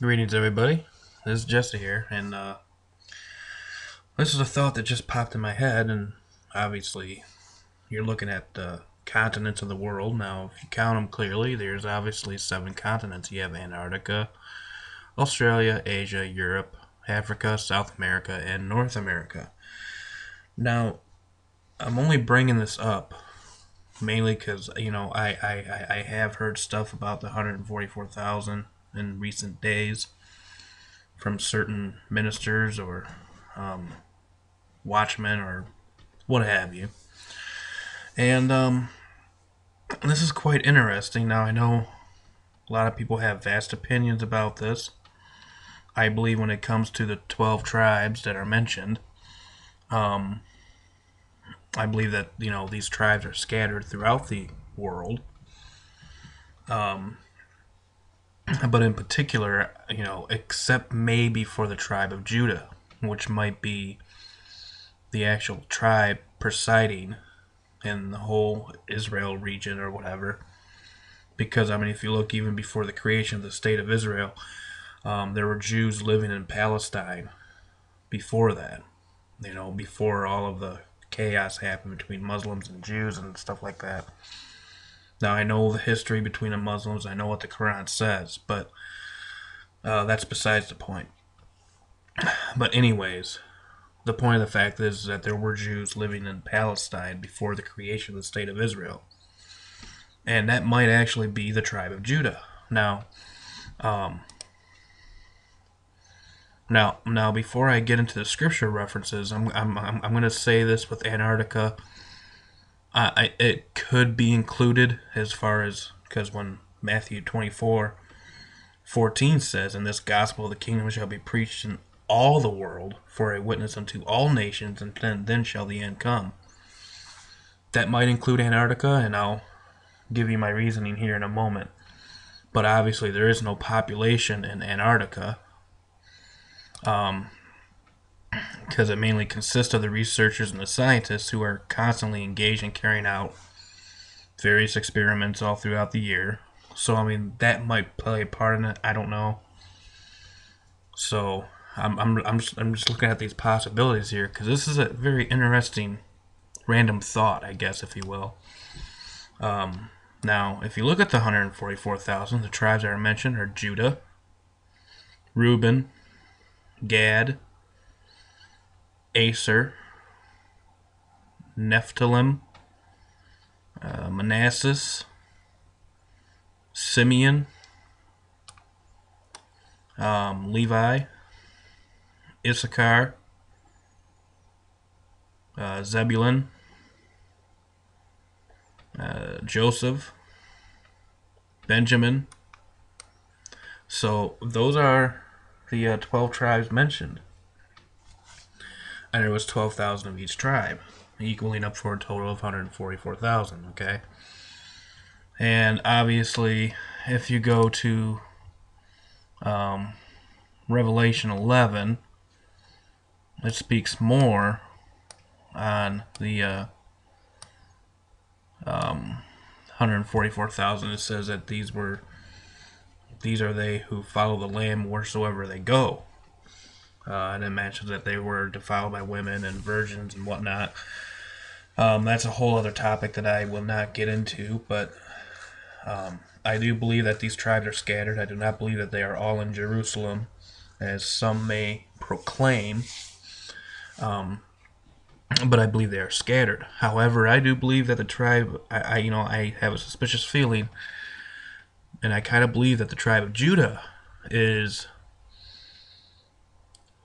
Greetings, everybody. This is Jesse here, and this is a thought that just popped in my head. And obviously, you're looking at the continents of the world. Now, if you count them clearly, there's obviously 7 continents. You have Antarctica, Australia, Asia, Europe, Africa, South America, and North America. Now, I'm only bringing this up mainly because I have heard stuff about the 144,000 in recent days from certain ministers or um, watchmen or what have you. And this is quite interesting. Now, I know a lot of people have vast opinions about this. I believe when it comes to the 12 tribes that are mentioned, um, I believe that, these tribes are scattered throughout the world. Um, but in particular, except maybe for the tribe of Judah, which might be the actual tribe presiding in the whole Israel region or whatever. Because, I mean, if you look even before the creation of the state of Israel, there were Jews living in Palestine before that. Before all of the chaos happened between Muslims and Jews and stuff like that. Now, I know the history between the Muslims, I know what the Quran says, but that's besides the point. But, anyways, the point of the fact is that there were Jews living in Palestine before the creation of the state of Israel. And that might actually be the tribe of Judah. Now, um, now, before I get into the scripture references, I'm going to say this with Antarctica. It could be included as far as, because when Matthew 24:14 says, "And this gospel of the kingdom shall be preached in all the world for a witness unto all nations, and then shall the end come." That might include Antarctica, and I'll give you my reasoning here in a moment. But obviously, there is no population in Antarctica, because it mainly consists of the researchers and the scientists who are constantly engaged in carrying out various experiments all throughout the year. So, I mean, that might play a part in it. I don't know. So, I'm just looking at these possibilities here because this is a very interesting random thought, I guess, if you will. Now, if you look at the 144,000, the tribes that are mentioned are Judah, Reuben, Gad, Aser, Nephthalim, Manasseh, Simeon, Levi, Issachar, Zebulun, Joseph, Benjamin. So those are the 12 tribes mentioned. And there was 12,000 of each tribe, equaling up for a total of 144,000, okay? And obviously, if you go to Revelation 11, it speaks more on the 144,000. It says that these are they who follow the Lamb wheresoever they go. And it mentions that they were defiled by women and virgins and whatnot. That's a whole other topic that I will not get into, but I do believe that these tribes are scattered. I do not believe that they are all in Jerusalem, as some may proclaim, but I believe they are scattered. However, I do believe that the tribe, I have a suspicious feeling, and I kind of believe that the tribe of Judah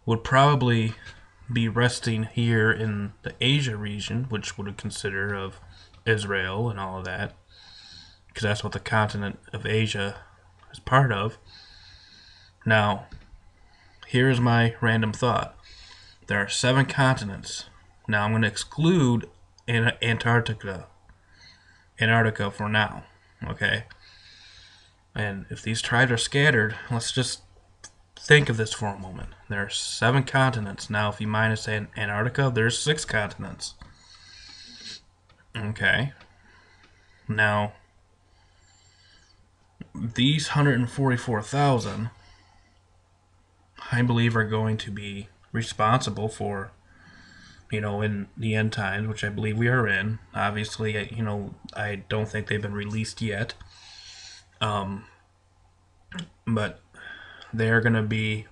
would probably be resting here in the Asia region, which would consider of Israel and all of that, because that's what the continent of Asia is part of. Now, here's my random thought. There are 7 continents. Now, I'm going to exclude Antarctica for now, okay? And if these tribes are scattered, let's just think of this for a moment. There are 7 continents. Now, if you minus Antarctica, there's 6 continents. Okay. Now, these 144,000 I believe are going to be responsible for, in the end times, which I believe we are in. Obviously, I don't think they've been released yet. But they're going to be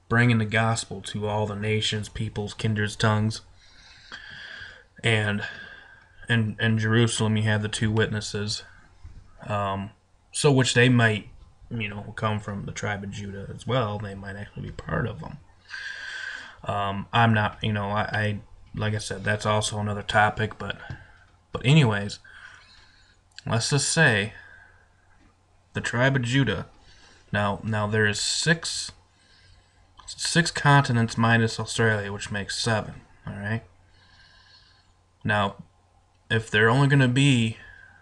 bringing the gospel to all the nations, peoples, kindreds, tongues. And in Jerusalem, you have the two witnesses. So which they might, come from the tribe of Judah as well. They might actually be part of them. I'm not, I like I said, that's also another topic. But anyways, let's just say the tribe of Judah. Now there is six continents minus Australia, which makes 7. All right. Now, if they're only going to be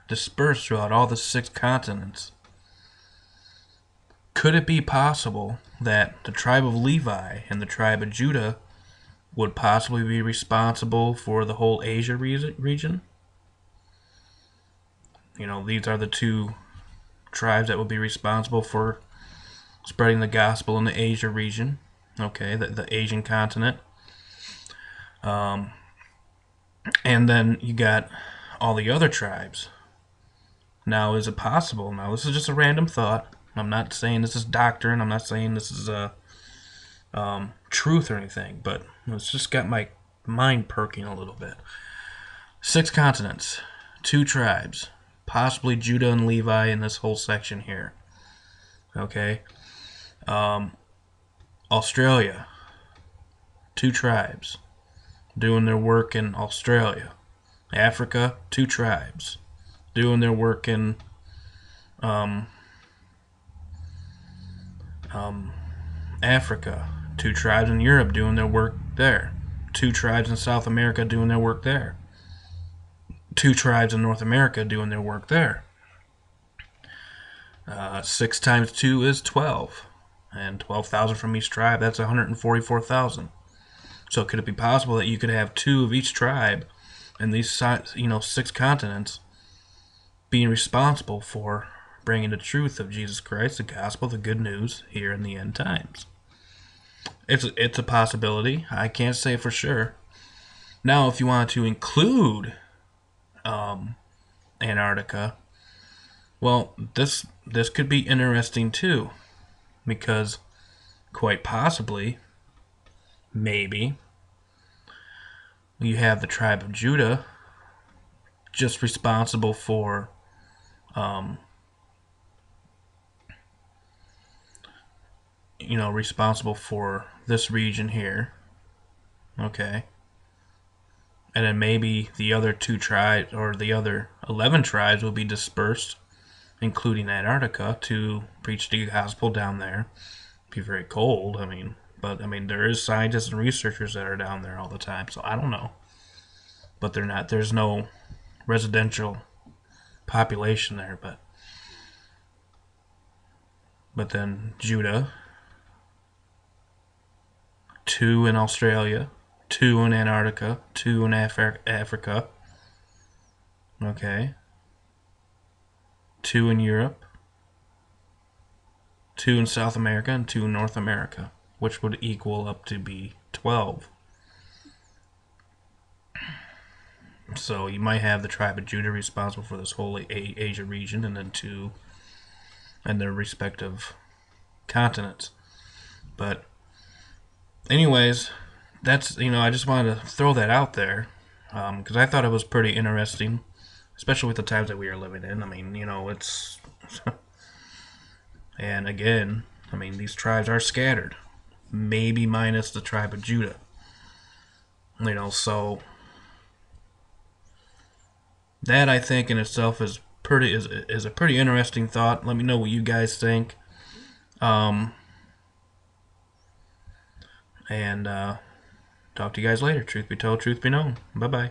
dispersed throughout all the 6 continents, could it be possible that the tribe of Levi and the tribe of Judah would possibly be responsible for the whole Asia region? These are the 2 tribes that would be responsible for spreading the gospel in the Asia region. Okay, the Asian continent. And then you got all the other tribes. Now, is it possible? Now, this is just a random thought. I'm not saying this is doctrine. I'm not saying this is truth or anything. But it's just got my mind perking a little bit. 6 continents, 2 tribes, possibly Judah and Levi in this whole section here. Okay. Australia, 2 tribes doing their work in Australia. Africa, 2 tribes doing their work in Africa. 2 tribes in Europe doing their work there. 2 tribes in South America doing their work there. 2 tribes in North America doing their work there. 6 times 2 is 12. And 12,000 from each tribe, that's 144,000. So could it be possible that you could have 2 of each tribe in these 6 continents being responsible for bringing the truth of Jesus Christ, the gospel, the good news here in the end times? It's a possibility. I can't say for sure. Now, if you wanted to include Antarctica, well, this could be interesting too, because quite possibly, maybe, you have the tribe of Judah just responsible for responsible for this region here. Okay. And then maybe the other 2 tribes, or the other 11 tribes, will be dispersed, including Antarctica, to preach the gospel down there. It'd be very cold, but there is scientists and researchers that are down there all the time, so I don't know. But there's no residential population there, but then Judah, 2 in Australia, 2 in Antarctica, 2 in Africa. Okay. 2 in Europe, 2 in South America, and 2 in North America, which would equal up to be 12. So you might have the tribe of Judah responsible for this whole Asia region, and then 2 in their respective continents. But anyways, that's, I just wanted to throw that out there, because I thought it was pretty interesting, especially with the times that we are living in. It's and again, these tribes are scattered, maybe minus the tribe of Judah. So that, I think, in itself is a pretty interesting thought. Let me know what you guys think. And talk to you guys later. Truth be told, truth be known. Bye-bye.